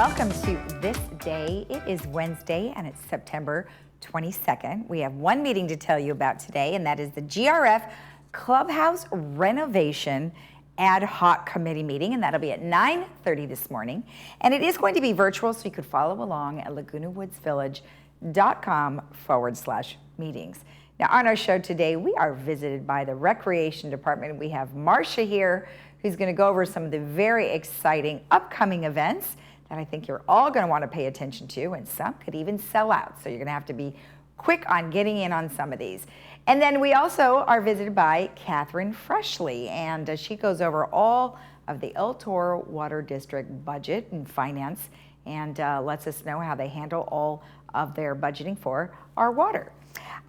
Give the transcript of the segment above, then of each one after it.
Welcome to This Day. It is Wednesday and it's September 22nd. We have one meeting to tell you about today, and that is the GRF Clubhouse Renovation Ad Hoc Committee meeting, and that'll be at 9:30 this morning. And it is going to be virtual, so you could follow along at lagunawoodsvillage.com/meetings. Now, on our show today, we are visited by the Recreation Department. We have Marcia here, who's going to go over some of the very exciting upcoming events that I think you're all going to want to pay attention to, and some could even sell out. So you're going to have to be quick on getting in on some of these. And then we also are visited by Catherine Freshley, and she goes over all of the El Toro Water District budget and finance, and lets us know how they handle all of their budgeting for our water.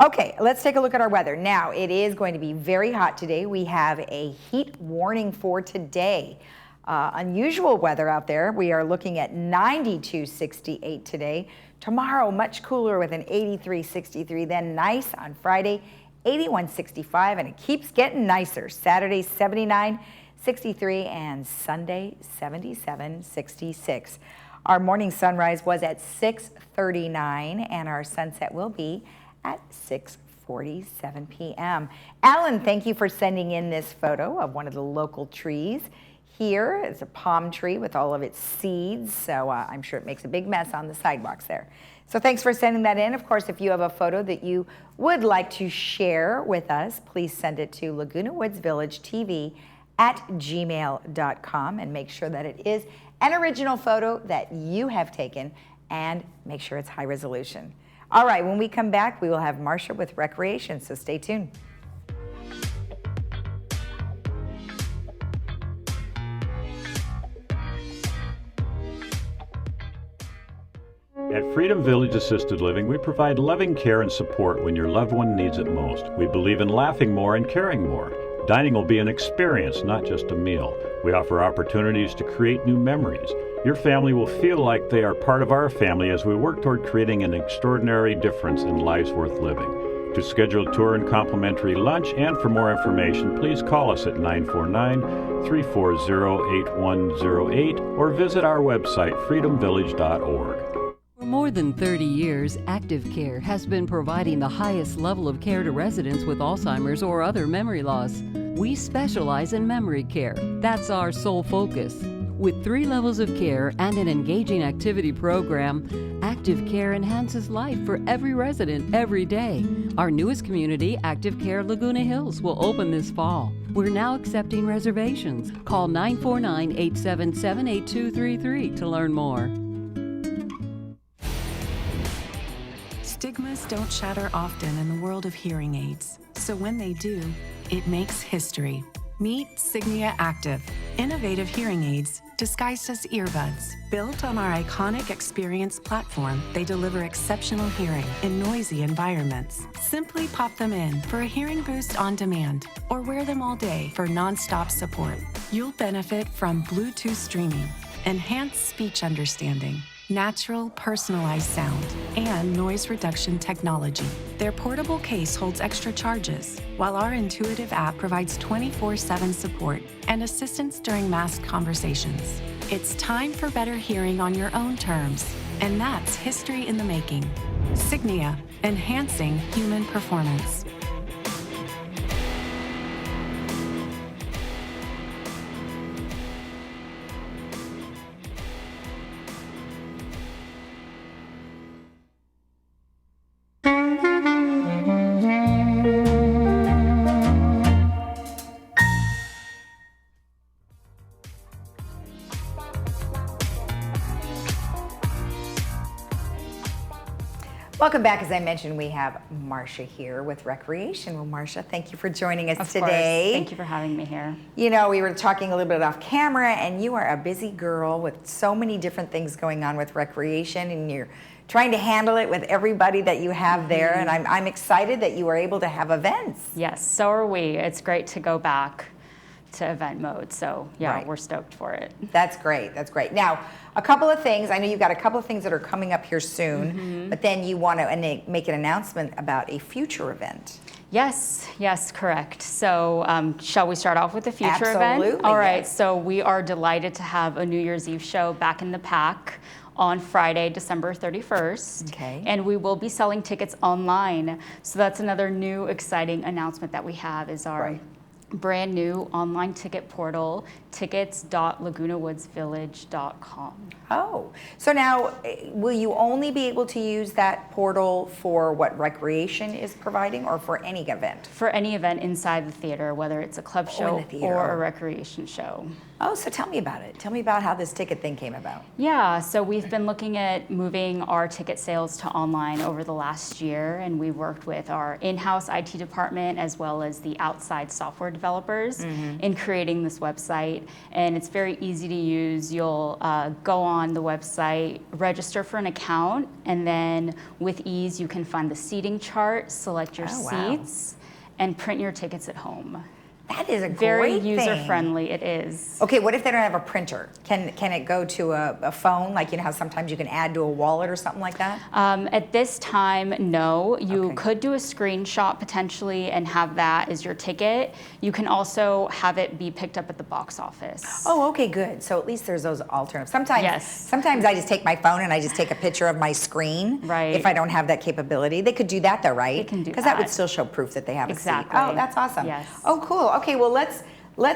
Okay, let's take a look at our weather. Now, it is going to be very hot today. We have a heat warning for today. Unusual weather out there. We are looking at 92.68 today. Tomorrow, much cooler with an 83.63. Then nice on Friday, 81.65, and it keeps getting nicer. Saturday, 79.63, and Sunday, 77.66. Our morning sunrise was at 6:39, and our sunset will be at 6:47 p.m. Alan, thank you for sending in this photo of one of the local trees. Here is a palm tree with all of its seeds, so I'm sure it makes a big mess on the sidewalks there. So thanks for sending that in. Of course, if you have a photo that you would like to share with us, please send it to lagunawoodsvillagetv@gmail.com and make sure that it is an original photo that you have taken, and make sure it's high resolution. All right, when we come back, we will have Marcia with Recreation, so stay tuned. At Freedom Village Assisted Living, we provide loving care and support when your loved one needs it most. We believe in laughing more and caring more. Dining will be an experience, not just a meal. We offer opportunities to create new memories. Your family will feel like they are part of our family as we work toward creating an extraordinary difference in lives worth living. To schedule a tour and complimentary lunch, and for more information, please call us at 949-340-8108 or visit our website, freedomvillage.org. For more than 30 years, Active Care has been providing the highest level of care to residents with Alzheimer's or other memory loss. We specialize in memory care. That's our sole focus. With 3 levels of care and an engaging activity program, Active Care enhances life for every resident every day. Our newest community, Active Care Laguna Hills, will open this fall. We're now accepting reservations. Call 949-877-8233 to learn more. Stigmas don't shatter often in the world of hearing aids, so when they do, it makes history. Meet Signia Active, innovative hearing aids disguised as earbuds. Built on our iconic Experience platform, they deliver exceptional hearing in noisy environments. Simply pop them in for a hearing boost on demand, or wear them all day for non-stop support. You'll benefit from Bluetooth streaming, enhanced speech understanding, natural, personalized sound, and noise reduction technology. Their portable case holds extra charges, while our intuitive app provides 24/7 support and assistance during mass conversations. It's time for better hearing on your own terms, and that's history in the making. Signia, enhancing human performance. Welcome back. As I mentioned, we have Marcia here with Recreation. Well, Marcia, thank you for joining us today. Thank you for having me here. You know, we were talking a little bit off camera, and you are a busy girl with so many different things going on with Recreation, and you're trying to handle it with everybody that you have there, and I'm excited that you were able to have events. Yes, so are we. It's great to go back to event mode, so yeah, Right. We're stoked for it. That's great. That's great. Now, a couple of things. I know you've got a couple of things that are coming up here soon, but then you want to make an announcement about a future event. Yes, correct. So shall we start off with the future event? Absolutely, All right, yes. so we are delighted to have a New Year's Eve show back in the pack on Friday, December 31st. Okay. And we will be selling tickets online. So that's another new exciting announcement that we have is our brand new online ticket portal, tickets.lagunawoodsvillage.com. Oh, so now will you only be able to use that portal for what recreation is providing or for any event? For any event inside the theater, whether it's a club show or a recreation show. Oh, so tell me about it. Tell me about how this ticket thing came about. Yeah, so we've been looking at moving our ticket sales to online over the last year, and we worked with our in-house IT department as well as the outside software developers in creating this website. And it's very easy to use. You'll go on the website, register for an account, and then with ease you can find the seating chart, select your seats, and print your tickets at home. That is a Very great thing. user-friendly, it is. Okay, what if they don't have a printer? Can it go to a phone? Like, you know how sometimes you can add to a wallet or something like that? At this time, no. You could do a screenshot potentially and have that as your ticket. You can also have it be picked up at the box office. Oh, okay, good. So at least there's those alternatives. Sometimes I just take my phone and I just take a picture of my screen. Right. If I don't have that capability. They could do that though, right? They can do Because that would still show proof that they have a seat. Exactly. Oh, that's awesome. Yes. Oh, cool. Okay, well, let's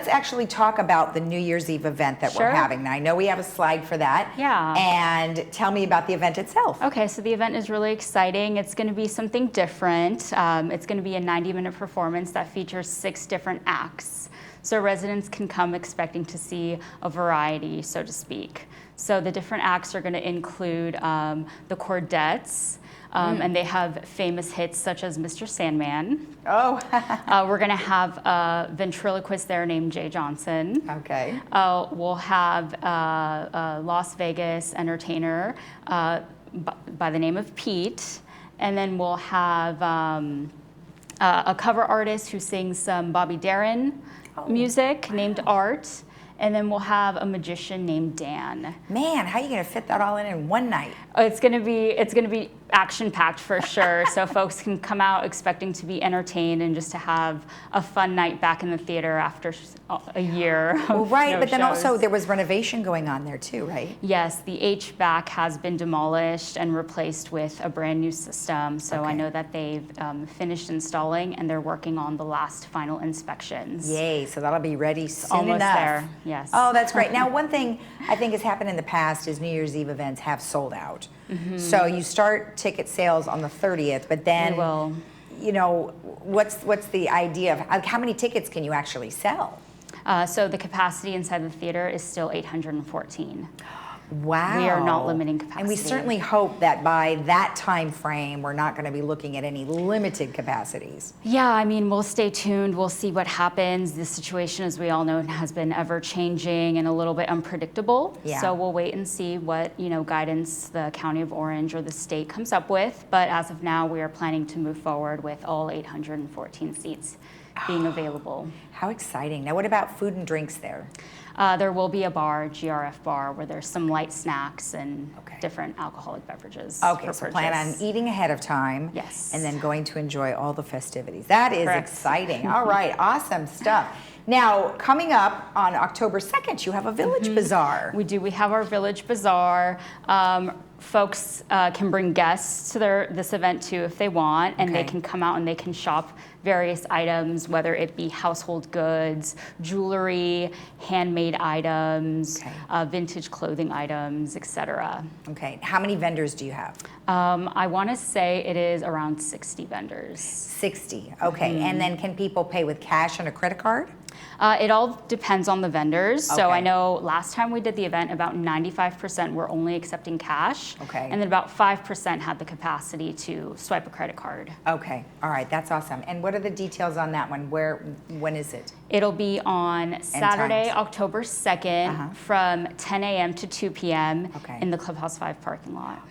actually talk about the New Year's Eve event that we're having. Now, I know we have a slide for that. Yeah. And tell me about the event itself. Okay, so the event is really exciting. It's going to be something different. It's going to be a 90-minute performance that features 6 different acts. So residents can come expecting to see a variety, so to speak. So the different acts are going to include the Chordettes, and they have famous hits such as Mr. Sandman. Oh. We're going to have a ventriloquist there named Jay Johnson. Okay. We'll have a Las Vegas entertainer by the name of Pete. And then we'll have a cover artist who sings some Bobby Darin music named Art. And then we'll have a magician named Dan. Man, how are you going to fit that all in one night? It's going to be action-packed for sure. So folks can come out expecting to be entertained and just to have a fun night back in the theater after a year. Well, right, no but then shows. also there was renovation going on there too, right? Yes, the HVAC has been demolished and replaced with a brand new system. So I know that they've finished installing and they're working on the last final inspections. Yay, so that'll be ready soon Almost enough. there, yes. Oh, that's great. Now, one thing I think has happened in the past is New Year's Eve events have sold out. So you start ticket sales on the 30th, but then, you know, what's the idea of how many tickets can you actually sell? So the capacity inside the theater is still 814. Wow. We are not limiting capacity. And we certainly hope that by that time frame, we're not going to be looking at any limited capacities. Yeah, I mean, we'll stay tuned. We'll see what happens. The situation, as we all know, has been ever changing and a little bit unpredictable. Yeah. So we'll wait and see what, guidance the County of Orange or the state comes up with. But as of now, we are planning to move forward with all 814 seats being available. How exciting. Now, what about food and drinks there? There will be a bar, GRF bar, where there's some light snacks and different alcoholic beverages. Okay, so plan on eating ahead of time. Yes. And then going to enjoy all the festivities. That is Correct. exciting. All right, awesome stuff. Now, coming up on October 2nd, you have a Village Bazaar. We do. We have our Village Bazaar. Folks can bring guests to this event too if they want, and they can come out and they can shop various items, whether it be household goods, jewelry, handmade items, vintage clothing items, etc. Okay, how many vendors do you have? I want to say it is around 60 vendors. 60, okay. And then can people pay with cash and a credit card? It all depends on the vendors. So Okay. I know last time we did the event, about 95% were only accepting cash. Okay. And then about 5% had the capacity to swipe a credit card. Okay, all right, that's awesome. And what are the details on that one? When is it? It'll be on Saturday, times. October 2nd from 10 a.m. to 2 p.m. Okay. in the Clubhouse 5 parking lot.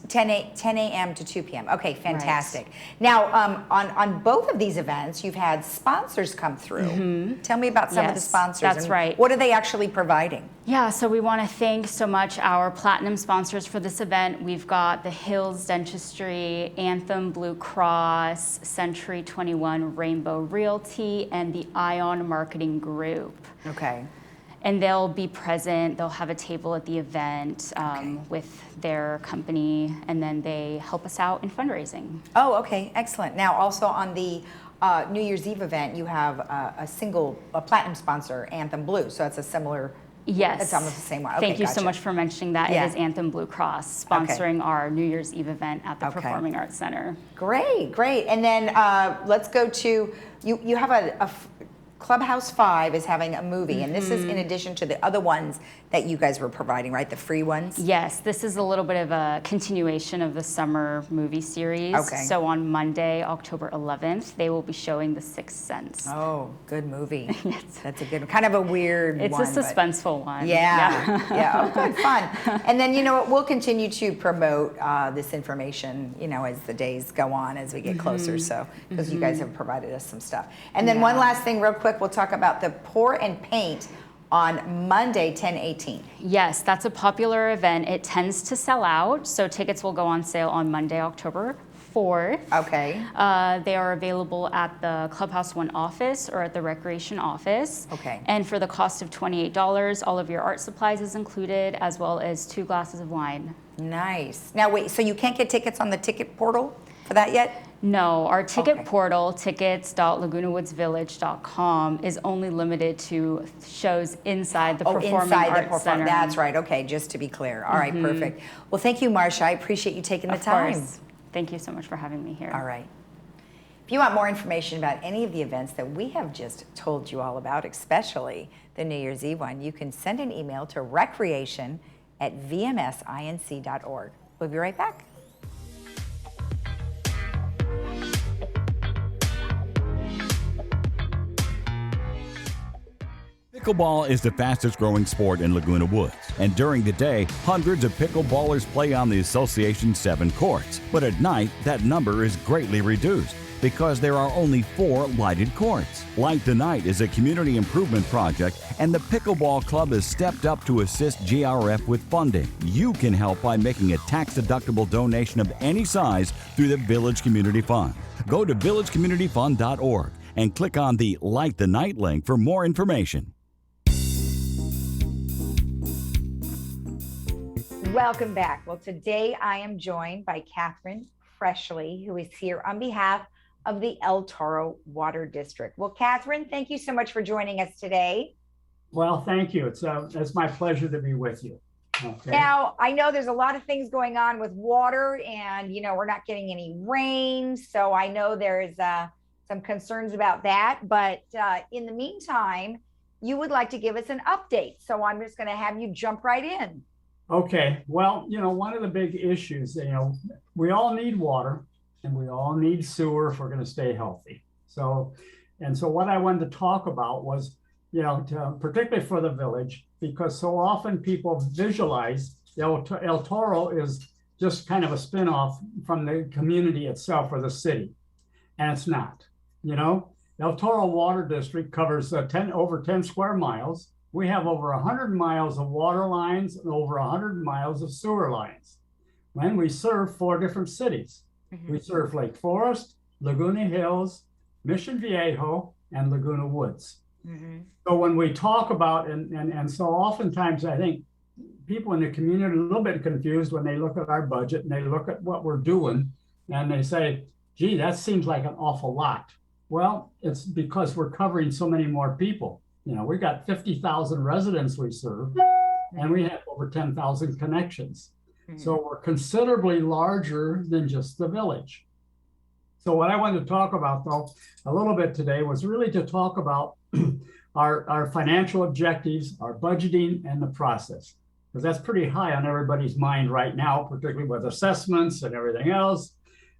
10 a.m. to 2 p.m. Okay, fantastic. Now, on both of these events, you've had sponsors come through. Tell me about some of the Yes, sponsors. that's and right. What are they actually providing? Yeah, so we want to thank so much our platinum sponsors for this event. We've got the Hills Dentistry, Anthem Blue Cross, Century 21 Rainbow Realty, and the Ion Marketing Group. Okay. And they'll be present, they'll have a table at the event with their company, and then they help us out in fundraising. Oh, okay, excellent. Now, also on the New Year's Eve event, you have a platinum sponsor, Anthem Blue, so it's a similar. Yes. It's almost the same one. Okay, Thank you gotcha. so much for mentioning that. Yeah. It is Anthem Blue Cross sponsoring our New Year's Eve event at the Performing Arts Center. Great, great. And then let's go to, you have Clubhouse 5 is having a movie, and this is in addition to the other ones that you guys were providing, right? The free ones? Yes, this is a little bit of a continuation of the summer movie series. Okay. So on Monday, October 11th, they will be showing The Sixth Sense. Oh, good movie. Yes. That's a good, kind of a weird It's one. a suspenseful one. Yeah, yeah. Oh, good, fun. And then, you know what, we'll continue to promote this information, you know, as the days go on, as we get closer, so, because you guys have provided us some stuff. And then one last thing real quick, we'll talk about the Pour and Paint on Monday, 10/18. Yes, that's a popular event. It tends to sell out, so tickets will go on sale on Monday, October 4th. Okay. They are available at the Clubhouse 1 office or at the Recreation office. Okay. And for the cost of $28, all of your art supplies is included, as well as 2 glasses of wine. Nice. Now wait, so you can't get tickets on the ticket portal for that yet? No, our ticket portal, tickets.lagunawoodsvillage.com, is only limited to shows inside the Performing Arts Center. That's right. Okay, just to be clear. All right, perfect. Well, thank you, Marcia. I appreciate you taking the time. Of course. Thank you so much for having me here. All right. If you want more information about any of the events that we have just told you all about, especially the New Year's Eve one, you can send an email to recreation@vmsinc.org. We'll be right back. Pickleball is the fastest growing sport in Laguna Woods, and during the day, hundreds of pickleballers play on the association's 7 courts. But at night, that number is greatly reduced because there are only 4 lighted courts. Light the Night is a community improvement project, and the Pickleball Club has stepped up to assist GRF with funding. You can help by making a tax-deductible donation of any size through the Village Community Fund. Go to villagecommunityfund.org and click on the Light the Night link for more information. Welcome back. Well, today I am joined by Catherine Freshley, who is here on behalf of the El Toro Water District. Well, Catherine, thank you so much for joining us today. Well, thank you. It's my pleasure to be with you. Okay. Now, I know there's a lot of things going on with water, and, you know, we're not getting any rain. So I know there's some concerns about that. But in the meantime, you would like to give us an update. So I'm just going to have you jump right in. Okay. Well, you know, one of the big issues, you know, we all need water and we all need sewer if we're going to stay healthy. So what I wanted to talk about was, you know, particularly for the village, because so often people visualize El Toro is just kind of a spinoff from the community itself or the city. And it's not. You know, El Toro Water District covers over 10 square miles. We have over 100 miles of water lines and over 100 miles of sewer lines. And we serve 4 different cities. We serve Lake Forest, Laguna Hills, Mission Viejo, and Laguna Woods. So when we talk about, and so oftentimes I think people in the community are a little bit confused when they look at our budget and they look at what we're doing and they say, gee, that seems like an awful lot. Well, it's because we're covering so many more people. You know, we got 50,000 residents we serve, and we have over 10,000 connections. So we're considerably larger than just the village. So what I wanted to talk about, though, a little bit today was really to talk about our financial objectives, our budgeting, and the process, because that's pretty high on everybody's mind right now, particularly with assessments and everything else.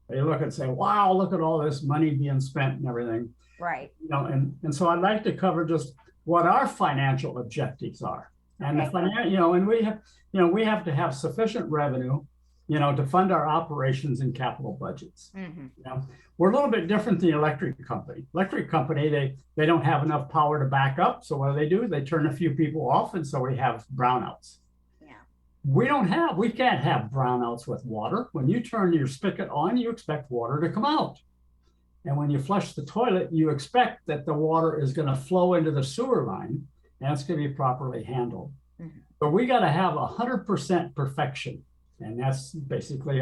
They look and say, wow, look at all this money being spent and everything. Right. You know, and so I'd like to cover just what our financial objectives are. And and we have to have sufficient revenue, you know, to fund our operations and capital budgets. You know, we're a little bit different than the electric company. Electric company, they don't have enough power to back up. So what do? They turn a few people off, and so we have brownouts. We can't have brownouts with water. When you turn your spigot on, you expect water to come out. And when you flush the toilet, you expect that the water is going to flow into the sewer line. and it's going to be properly handled. But we got to have 100% perfection, and that's basically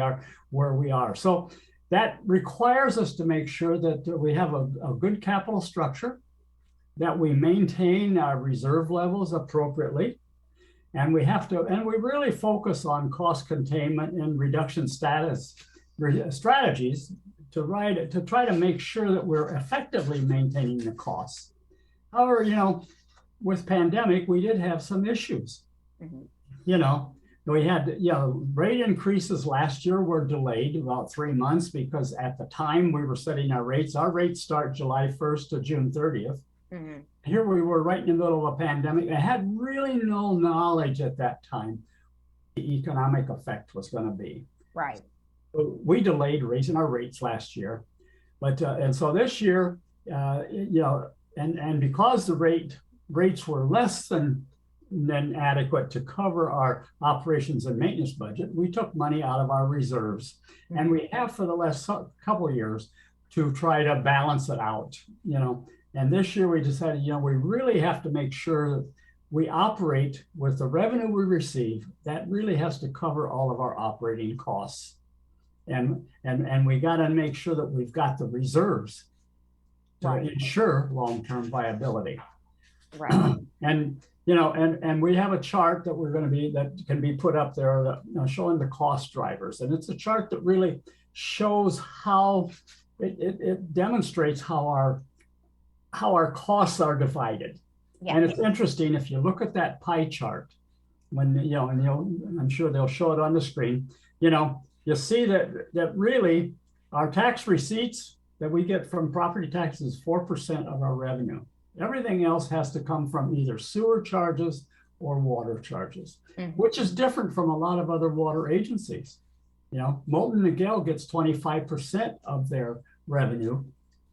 where we are. So that requires us to make sure that we have a good capital structure, that we maintain our reserve levels appropriately, and we really focus on cost containment and reduction strategies to try to make sure that we're effectively maintaining the costs. However, with pandemic, we did have some issues. We had, rate increases last year were delayed about 3 months because at the time we were setting our rates start July 1st to June 30th. Here we were right in the middle of a pandemic. I had really no knowledge at that time the economic effect was going to be. Right. So we delayed raising our rates last year, but and so this year, and because the rates were less than adequate to cover our operations and maintenance budget, we took money out of our reserves, and we have for the last couple of years to try to balance it out. And this year we decided, we really have to make sure that we operate with the revenue we receive. That really has to cover all of our operating costs, and we got to make sure that we've got the reserves to ensure long-term viability. Right. And we have a chart that can be put up there showing the cost drivers. And it's a chart that really shows how it demonstrates how our costs are divided. Yeah. And it's interesting if you look at that pie chart, I'm sure they'll show it on the screen, you'll see that really our tax receipts that we get from property taxes is 4% of our revenue. Everything else has to come from either sewer charges or water charges, which is different from a lot of other water agencies. Molten Miguel gets 25% of their revenue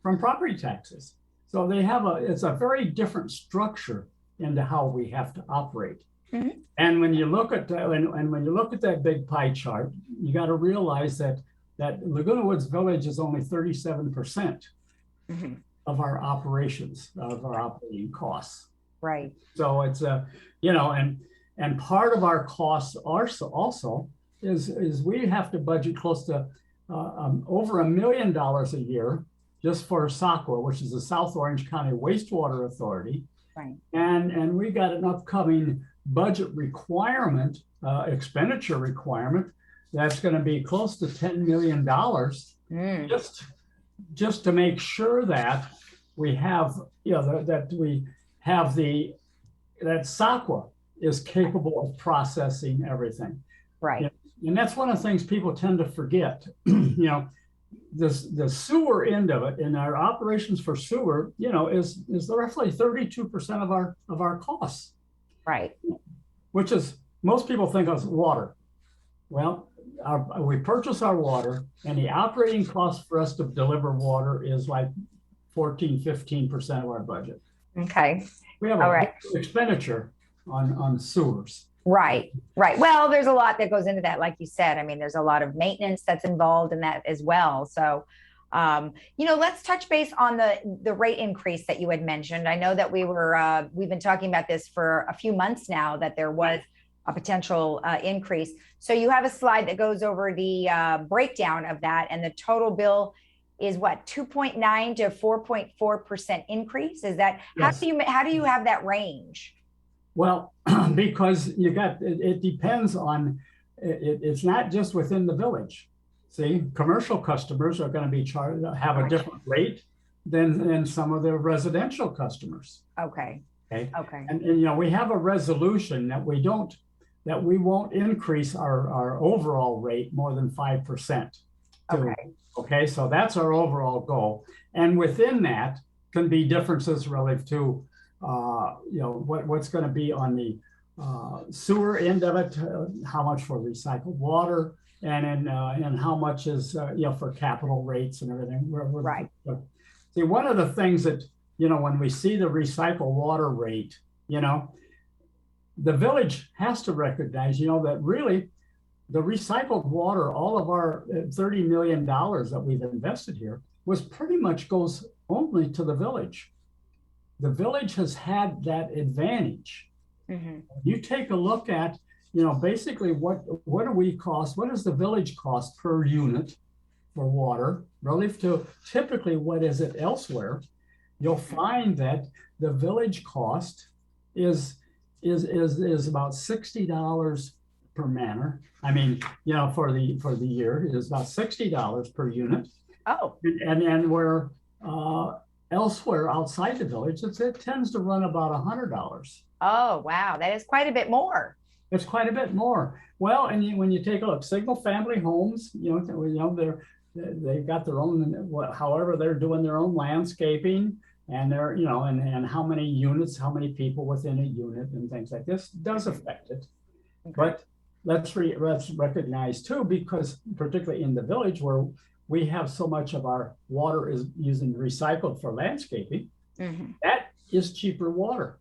from property taxes. So it's a very different structure into how we have to operate. And when you look at that big pie chart, you got to realize that Laguna Woods Village is only 37%. Of our operations, of our operating costs. Right. So it's and part of our costs also is we have to budget close to over $1 million a year just for SACWA, which is the South Orange County Wastewater Authority. Right. And we got an upcoming budget requirement, expenditure requirement that's going to be close to $10 million just to make sure that we have, that SACWA is capable of processing everything. Right. And that's one of the things people tend to forget. The sewer end of it, in our operations for sewer, is roughly 32% of our costs. Right. Which is, most people think of water. Well, we purchase our water, and the operating cost for us to deliver water is like 14-15% of our budget. Okay. We have a big expenditure on sewers. Right. Well, there's a lot that goes into that, like you said. I mean, there's a lot of maintenance that's involved in that as well. So, let's touch base on the rate increase that you had mentioned. I know that we've been talking about this for a few months now, that there was a potential increase. So you have a slide that goes over the breakdown of that, and the total bill is what, 2.9 to 4.4% increase? Is that, yes. How do you have that range? Well, because it depends on, it's not just within the village. See, commercial customers are going to be have a different rate than some of the residential customers. Okay. And we have a resolution that we won't increase our overall rate more than 5%. Okay, so that's our overall goal. And within that can be differences relative to, what's going to be on the sewer end of it, how much for recycled water, and how much is, for capital rates and everything. Right. See, one of the things that, when we see the recycled water rate, the village has to recognize, that really the recycled water, all of our $30 million that we've invested here, was pretty much goes only to the village. the village has had that advantage. Mm-hmm. You take a look at, you know, basically what do we cost? What does the village cost per unit for water relative to typically what is it elsewhere? You'll find that the village cost is about $60 per manor. I mean, you know, for the year, it is about $60 per unit. Oh, And where elsewhere outside the village, it tends to run about $100. oh, wow. That is quite a bit more. It's quite a bit more. Well, and when you take a look, single family homes, they've got their own, however they're doing their own landscaping, and they're, you know, and how many units, how many people within a unit and things like this does affect it. Okay. But let's recognize too, because particularly in the village where we have so much of our water is using recycled for landscaping, that is cheaper water.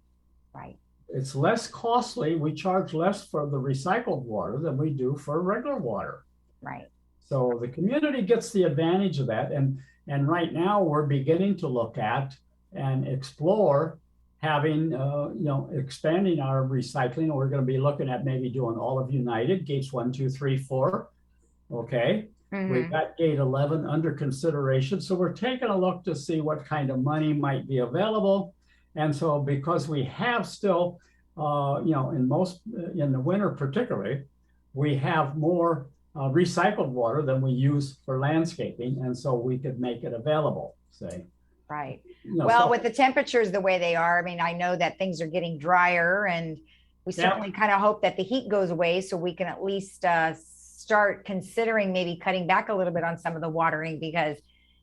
Right. It's less costly. We charge less for the recycled water than we do for regular water. Right. So the community gets the advantage of that. And right now we're beginning to look at and explore having, expanding our recycling. We're going to be looking at maybe doing all of United, gates 1, 2, 3, 4. Okay. We've got gate 11 under consideration. So we're taking a look to see what kind of money might be available. And so because we have still, in the winter particularly, we have more recycled water than we use for landscaping. And so we could make it available, say. Right. You know, Well, so, with the temperatures the way they are, I mean, I know that things are getting drier, and we certainly kind of hope that the heat goes away so we can at least start considering maybe cutting back a little bit on some of the watering, because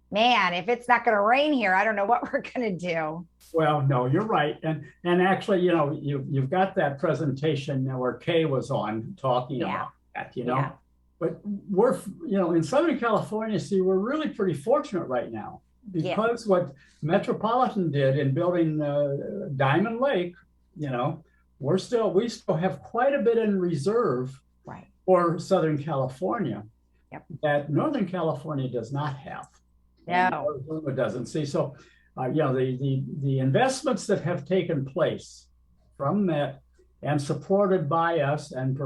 man, if it's not going to rain here, I don't know what we're going to do. well, no, you're right. And actually, you know, you've got that presentation where Kay was on talking about that, you know. Yeah. But we're, in Southern California, see, we're really pretty fortunate right now because what Metropolitan did in building Diamond Lake, we still have quite a bit in reserve for Southern California that Northern California does not have. No. It doesn't. See, so, the investments that have taken place from that and supported by us and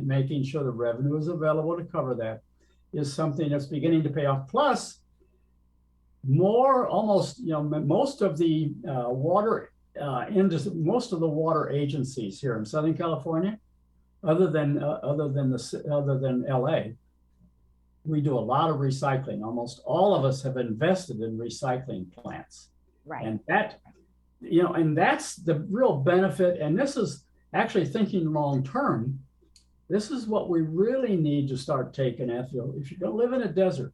making sure the revenue is available to cover that is something that's beginning to pay off. Plus, most of the water most of the water agencies here in Southern California, other than LA, we do a lot of recycling. Almost all of us have invested in recycling plants. Right. And that's the real benefit. And this is actually thinking long term. This is what we really need to start taking if you're going to live in a desert.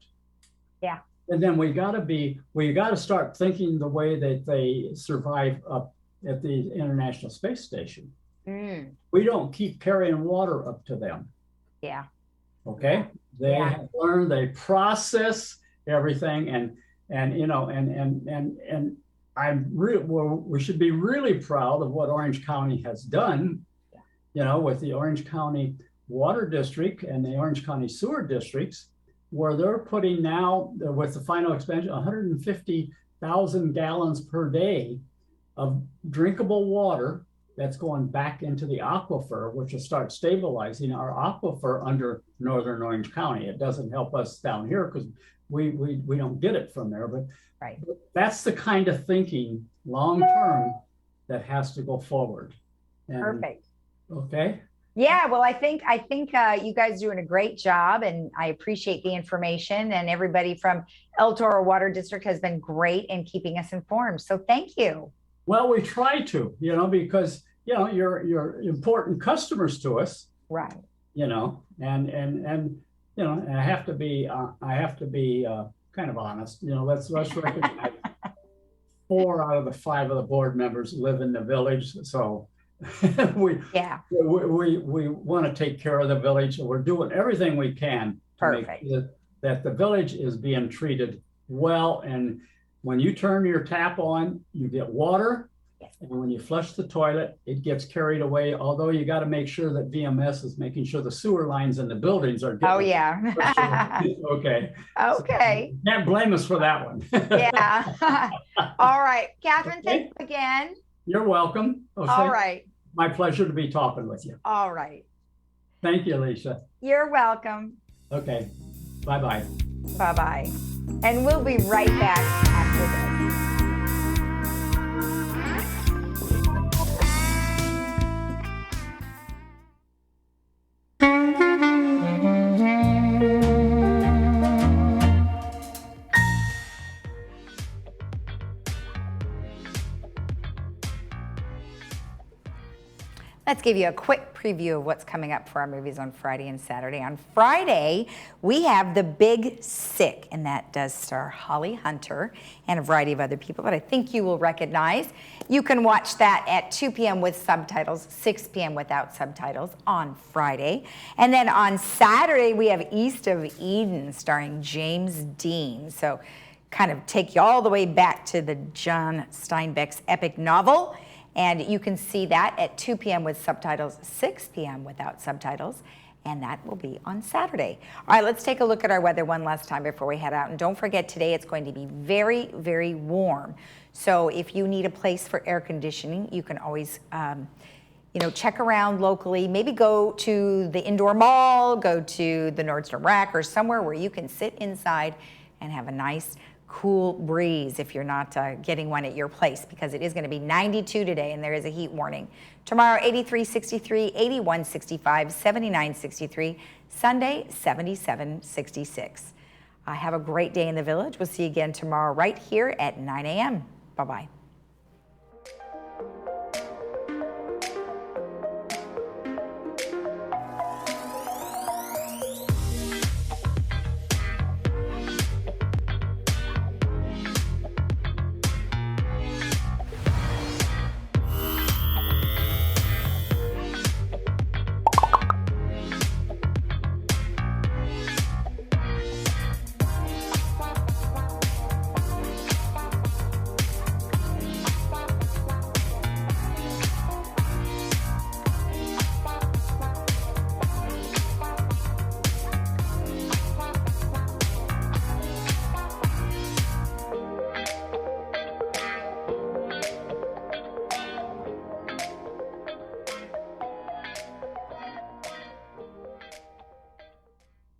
Yeah. And then we got to start thinking the way that they survive up at the International Space Station. We don't keep carrying water up to them. Yeah. Okay. They have learned, they process everything, we should be really proud of what Orange County has done, with the Orange County Water District and the Orange County Sewer Districts, where they're putting now, with the final expansion, 150,000 gallons per day of drinkable water that's going back into the aquifer, which will start stabilizing our aquifer under Northern Orange County. It doesn't help us down here because we don't get it from there, but that's the kind of thinking long term that has to go forward. Perfect. Okay. Yeah, well, I think you guys are doing a great job, and I appreciate the information, and everybody from El Toro Water District has been great in keeping us informed. So thank you. Well, we try to, because, you're important customers to us. Right. And I have to be kind of honest, let's recognize 4 out of the 5 of the board members live in the village. So we want to take care of the village. We're doing everything we can to make sure that the village is being treated well. And when you turn your tap on, you get water, And when you flush the toilet, it gets carried away, although you got to make sure that VMS is making sure the sewer lines in the buildings are getting. Oh, yeah. Okay. Okay. So can't blame us for that one. Yeah. All right. Catherine, Okay. thanks again. You're welcome. Okay. All right. My pleasure to be talking with you. All right. Thank you, Alicia. You're welcome. Okay. Bye-bye. Bye-bye. And we'll be right back after this. Let's give you a quick preview of what's coming up for our movies on Friday and Saturday. On Friday, we have The Big Sick, and that does star Holly Hunter and a variety of other people that I think you will recognize. You can watch that at 2 p.m. with subtitles, 6 p.m. without subtitles on Friday. And then on Saturday, we have East of Eden starring James Dean. So kind of take you all the way back to the John Steinbeck's epic novel. And you can see that at 2 p.m. with subtitles, 6 p.m. without subtitles, and that will be on Saturday. All right, let's take a look at our weather one last time before we head out. And don't forget, today it's going to be very, very warm. So if you need a place for air conditioning, you can always check around locally. Maybe go to the indoor mall, go to the Nordstrom Rack, or somewhere where you can sit inside and have a nice cool breeze if you're not getting one at your place, because it is going to be 92 today and there is a heat warning. Tomorrow 83, 63, 81, 65, 79, 63, Sunday 77, 66. Have a great day in the village. We'll see you again tomorrow right here at 9 a.m. Bye-bye.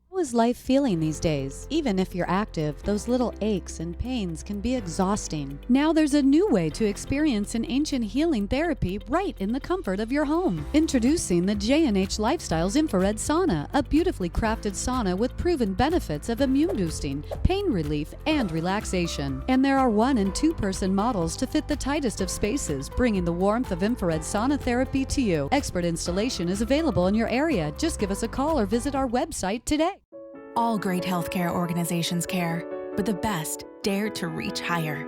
How is life feeling these days? Even if you're active, those little aches and pains can be exhausting. Now there's a new way to experience an ancient healing therapy right in the comfort of your home. Introducing the J&H Lifestyles Infrared Sauna, a beautifully crafted sauna with proven benefits of immune boosting, pain relief, and relaxation. And there are 1- and 2-person models to fit the tightest of spaces, bringing the warmth of infrared sauna therapy to you. Expert installation is available in your area. Just give us a call or visit our website today. All great healthcare organizations care, but the best dare to reach higher.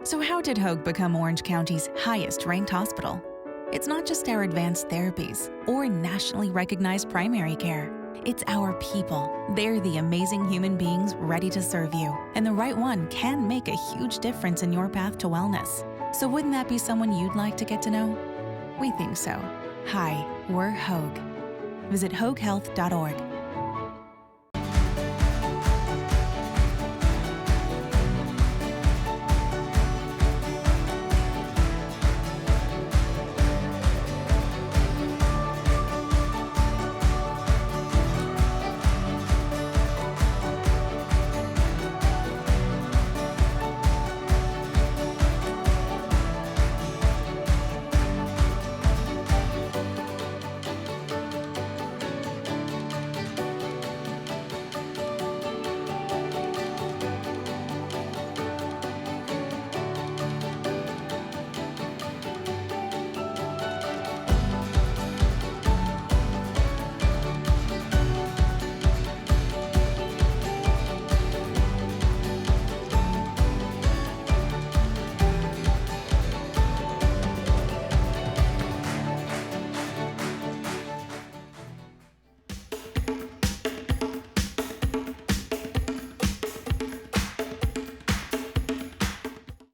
So how did Hoag become Orange County's highest ranked hospital? It's not just our advanced therapies or nationally recognized primary care. It's our people. They're the amazing human beings ready to serve you, and the right one can make a huge difference in your path to wellness. So wouldn't that be someone you'd like to get to know? We think so. Hi, we're Hoag. Visit hoaghealth.org.